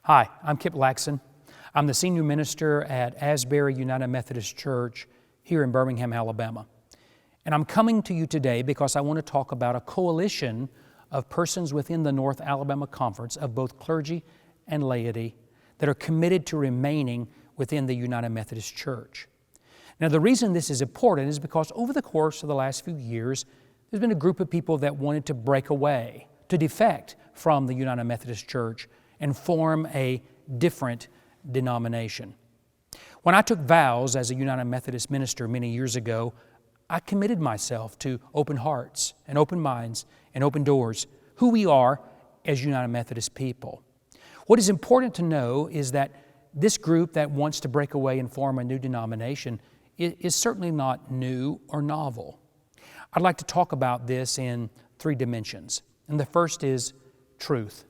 Hi, I'm Kip Laxon. I'm the senior minister at Asbury United Methodist Church here in Birmingham, Alabama. And I'm coming to you today because I want to talk about a coalition of persons within the North Alabama Conference of both clergy and laity that are committed to remaining within the United Methodist Church. Now, the reason this is important is because over the course of the last few years, there's been a group of people that wanted to break away, to defect from the United Methodist Church and form a different denomination. When I took vows as a United Methodist minister many years ago, I committed myself to open hearts and open minds and open doors, who we are as United Methodist people. What is important to know is that this group that wants to break away and form a new denomination is certainly not new or novel. I'd like to talk about this in three dimensions. And the first is truth.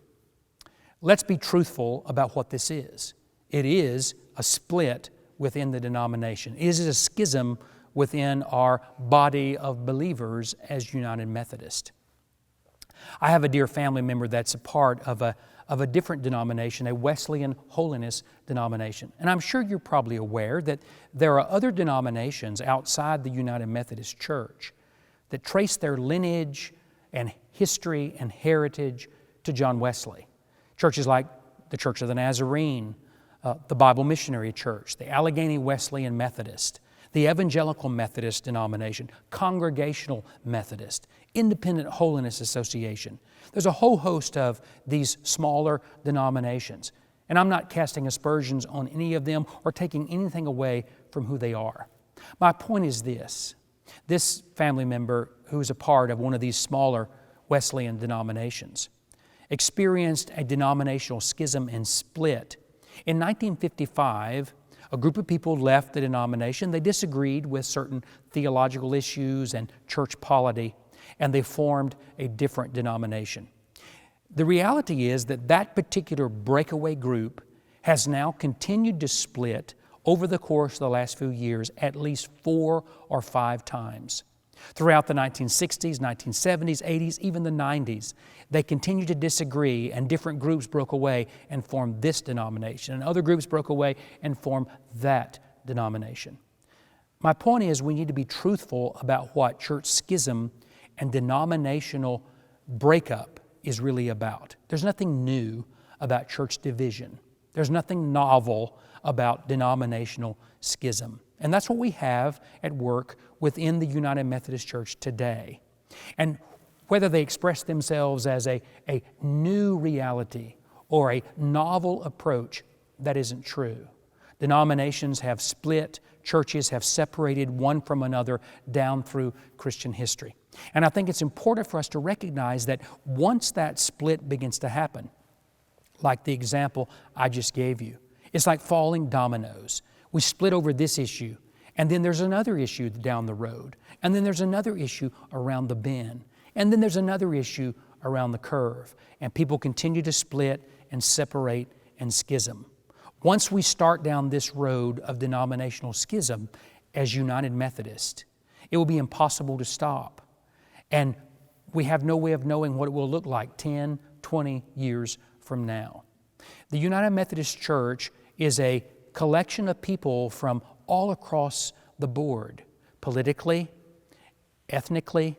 Let's be truthful about what this is. It is a split within the denomination. It is a schism within our body of believers as United Methodist. I have a dear family member that's a part of a different denomination, a Wesleyan holiness denomination. And I'm sure you're probably aware that there are other denominations outside the United Methodist Church that trace their lineage and history and heritage to John Wesley. Churches like the Church of the Nazarene, the Bible Missionary Church, the Allegheny Wesleyan Methodist, the Evangelical Methodist denomination, Congregational Methodist, Independent Holiness Association. There's a whole host of these smaller denominations. And I'm not casting aspersions on any of them or taking anything away from who they are. My point is this. This family member who is a part of one of these smaller Wesleyan denominations experienced a denominational schism and split. In 1955, a group of people left the denomination. They disagreed with certain theological issues and church polity, and they formed a different denomination. The reality is that that particular breakaway group has now continued to split over the course of the last few years at least 4 or 5 times. Throughout the 1960s, 1970s, 80s, even the 90s, they continued to disagree, and different groups broke away and formed this denomination, and other groups broke away and formed that denomination. My point is we need to be truthful about what church schism and denominational breakup is really about. There's nothing new about church division. There's nothing novel about denominational schism. And that's what we have at work within the United Methodist Church today. And whether they express themselves as a new reality or a novel approach, that isn't true. Denominations have split, churches have separated one from another down through Christian history. And I think it's important for us to recognize that once that split begins to happen, like the example I just gave you, it's like falling dominoes. We split over this issue, and then there's another issue down the road, and then there's another issue around the bend, and then there's another issue around the curve, and people continue to split and separate and schism. Once we start down this road of denominational schism as United Methodist, it will be impossible to stop. And we have no way of knowing what it will look like 10, 20 years from now. The United Methodist Church is a collection of people from all across the board, politically, ethnically,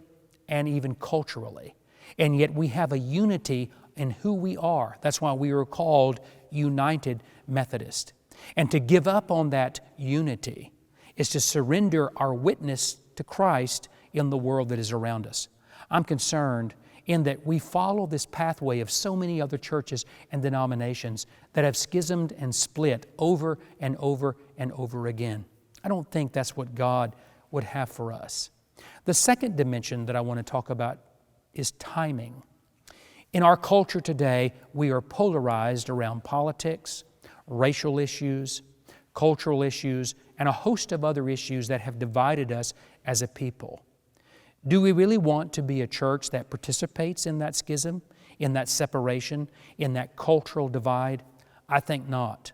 and even culturally. And yet we have a unity in who we are. That's why we are called United Methodist. And to give up on that unity is to surrender our witness to Christ in the world that is around us. I'm concerned in that we follow this pathway of so many other churches and denominations that have schismed and split over and over and over again. I don't think that's what God would have for us. The second dimension that I want to talk about is timing. In our culture today, we are polarized around politics, racial issues, cultural issues, and a host of other issues that have divided us as a people. Do we really want to be a church that participates in that schism, in that separation, in that cultural divide? I think not.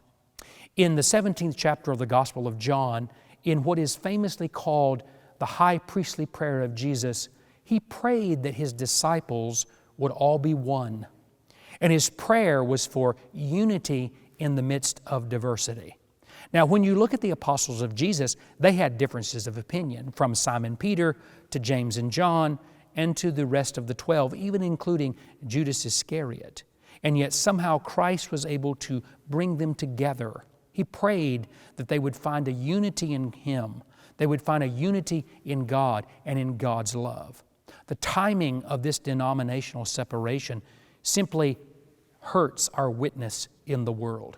In the 17th chapter of the Gospel of John, in what is famously called the high priestly prayer of Jesus, he prayed that his disciples would all be one. And his prayer was for unity in the midst of diversity. Now, when you look at the apostles of Jesus, they had differences of opinion, from Simon Peter to James and John and to the rest of the 12, even including Judas Iscariot. And yet somehow Christ was able to bring them together. He prayed that they would find a unity in Him. They would find a unity in God and in God's love. The timing of this denominational separation simply hurts our witness in the world.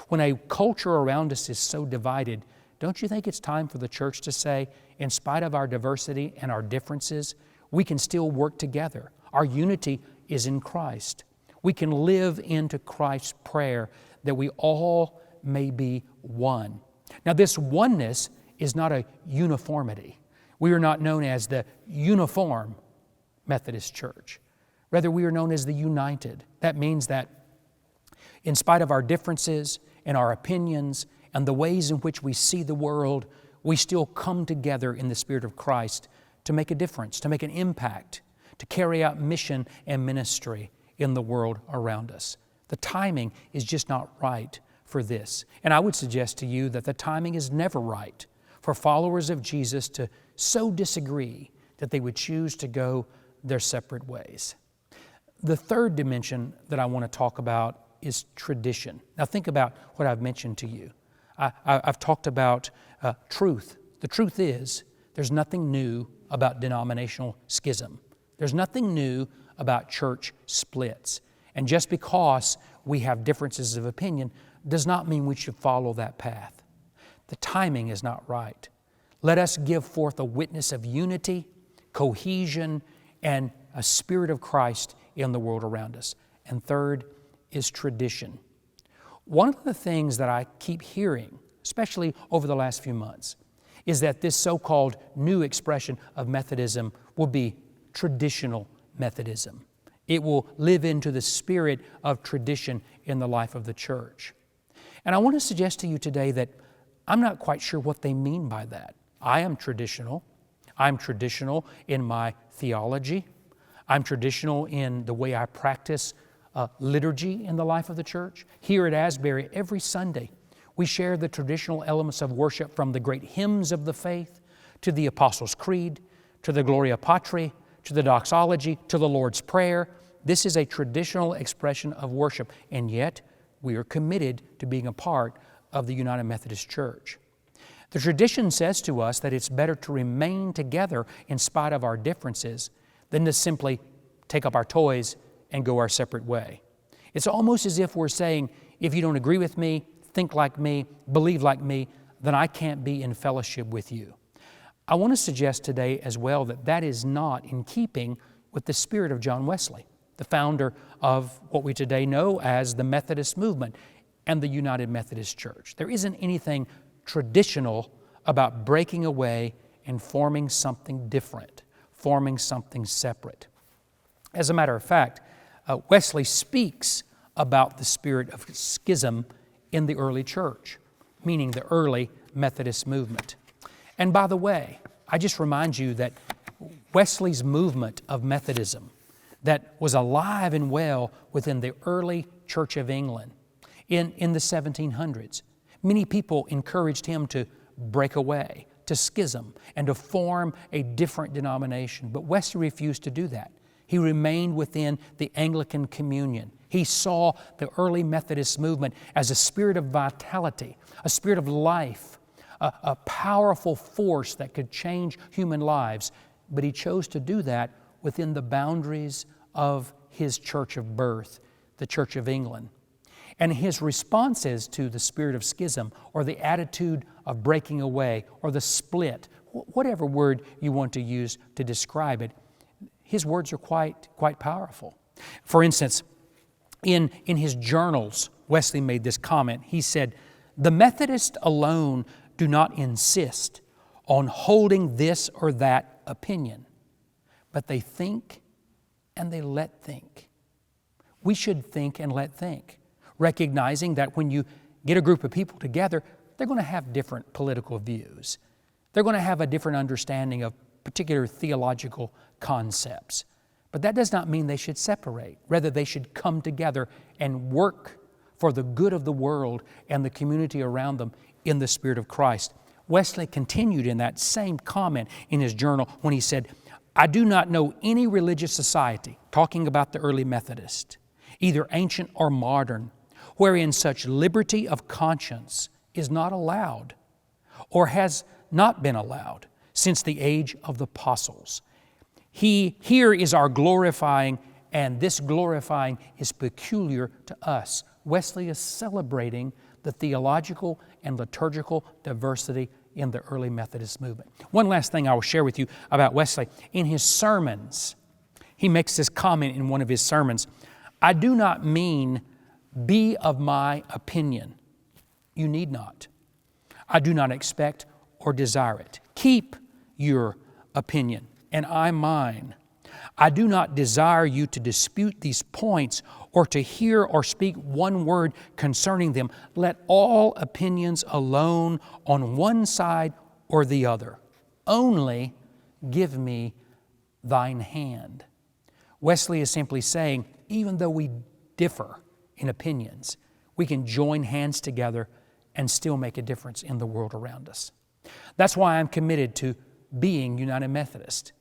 When a culture around us is so divided, don't you think it's time for the church to say, in spite of our diversity and our differences, we can still work together. Our unity is in Christ. We can live into Christ's prayer that we all may be one. Now, this oneness is not a uniformity. We are not known as the uniform Methodist Church. Rather, we are known as the united. That means that in spite of our differences and our opinions and the ways in which we see the world, we still come together in the Spirit of Christ to make a difference, to make an impact, to carry out mission and ministry in the world around us. The timing is just not right for this. And I would suggest to you that the timing is never right for followers of Jesus to so disagree that they would choose to go their separate ways. The third dimension that I want to talk about is tradition. Now think about what I've mentioned to you. I've talked about truth. The truth is there's nothing new about denominational schism. There's nothing new about church splits. And just because we have differences of opinion does not mean we should follow that path. The timing is not right. Let us give forth a witness of unity, cohesion, and a spirit of Christ in the world around us. And third is tradition. One of the things that I keep hearing, especially over the last few months, is that this so-called new expression of Methodism will be traditional Methodism. It will live into the spirit of tradition in the life of the church. And I want to suggest to you today that I'm not quite sure what they mean by that. I am traditional. I'm traditional in my theology. I'm traditional in the way I practice liturgy in the life of the church. Here at Asbury, every Sunday, we share the traditional elements of worship, from the great hymns of the faith to the Apostles' Creed, to the Gloria Patri, to the doxology, to the Lord's Prayer. This is a traditional expression of worship, and yet we are committed to being a part of the United Methodist Church. The tradition says to us that it's better to remain together in spite of our differences than to simply take up our toys and go our separate way. It's almost as if we're saying, if you don't agree with me, think like me, believe like me, then I can't be in fellowship with you. I want to suggest today as well that that is not in keeping with the spirit of John Wesley, the founder of what we today know as the Methodist movement and the United Methodist Church. There isn't anything traditional about breaking away and forming something different, forming something separate. As a matter of fact, Wesley speaks about the spirit of schism in the early church, meaning the early Methodist movement. And by the way, I just remind you that Wesley's movement of Methodism that was alive and well within the early Church of England in the 1700s, many people encouraged him to break away, to schism, and to form a different denomination. But Wesley refused to do that. He remained within the Anglican communion. He saw the early Methodist movement as a spirit of vitality, a spirit of life, a powerful force that could change human lives. But he chose to do that within the boundaries of his church of birth, the Church of England. And his responses to the spirit of schism, or the attitude of breaking away, or the split, whatever word you want to use to describe it, his words are quite powerful. For instance, in his journals, Wesley made this comment. He said, "The Methodists alone do not insist on holding this or that opinion, but they think and they let think." We should think and let think, recognizing that when you get a group of people together, they're going to have different political views. They're going to have a different understanding of particular theological concepts. But that does not mean they should separate. Rather, they should come together and work for the good of the world and the community around them in the Spirit of Christ. Wesley continued in that same comment in his journal when he said, "I do not know any religious society," talking about the early Methodist, "either ancient or modern, wherein such liberty of conscience is not allowed or has not been allowed since the age of the apostles. Here is our glorifying, and this glorifying is peculiar to us." Wesley is celebrating the theological and liturgical diversity in the early Methodist movement. One last thing I will share with you about Wesley. In his sermons, he makes this comment in one of his sermons, "I do not mean be of my opinion. You need not. I do not expect or desire it. Keep your opinion, and I mine. I do not desire you to dispute these points or to hear or speak one word concerning them. Let all opinions alone on one side or the other. Only give me thine hand." Wesley is simply saying, even though we differ in opinions, we can join hands together and still make a difference in the world around us. That's why I'm committed to being United Methodist.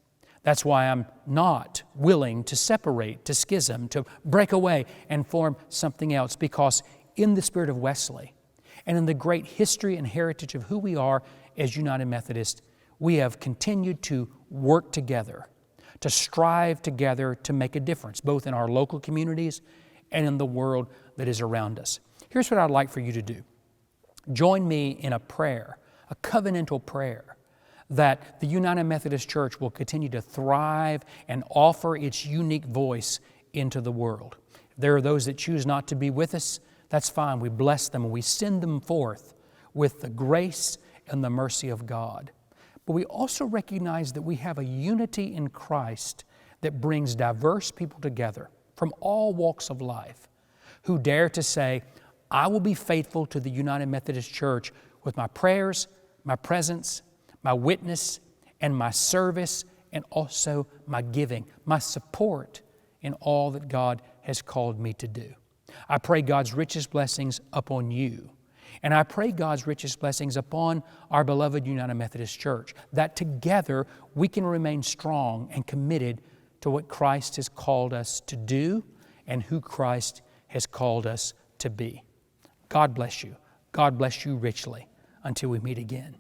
That's why I'm not willing to separate, to schism, to break away and form something else, because in the spirit of Wesley and in the great history and heritage of who we are as United Methodists, we have continued to work together, to strive together to make a difference, both in our local communities and in the world that is around us. Here's what I'd like for you to do. Join me in a prayer, a covenantal prayer, that the United Methodist Church will continue to thrive and offer its unique voice into the world. If there are those that choose not to be with us, that's fine. We bless them and we send them forth with the grace and the mercy of God. But we also recognize that we have a unity in Christ that brings diverse people together from all walks of life who dare to say, "I will be faithful to the United Methodist Church with my prayers, my presence, my witness, and my service, and also my giving, my support in all that God has called me to do." I pray God's richest blessings upon you. And I pray God's richest blessings upon our beloved United Methodist Church, that together we can remain strong and committed to what Christ has called us to do and who Christ has called us to be. God bless you. God bless you richly until we meet again.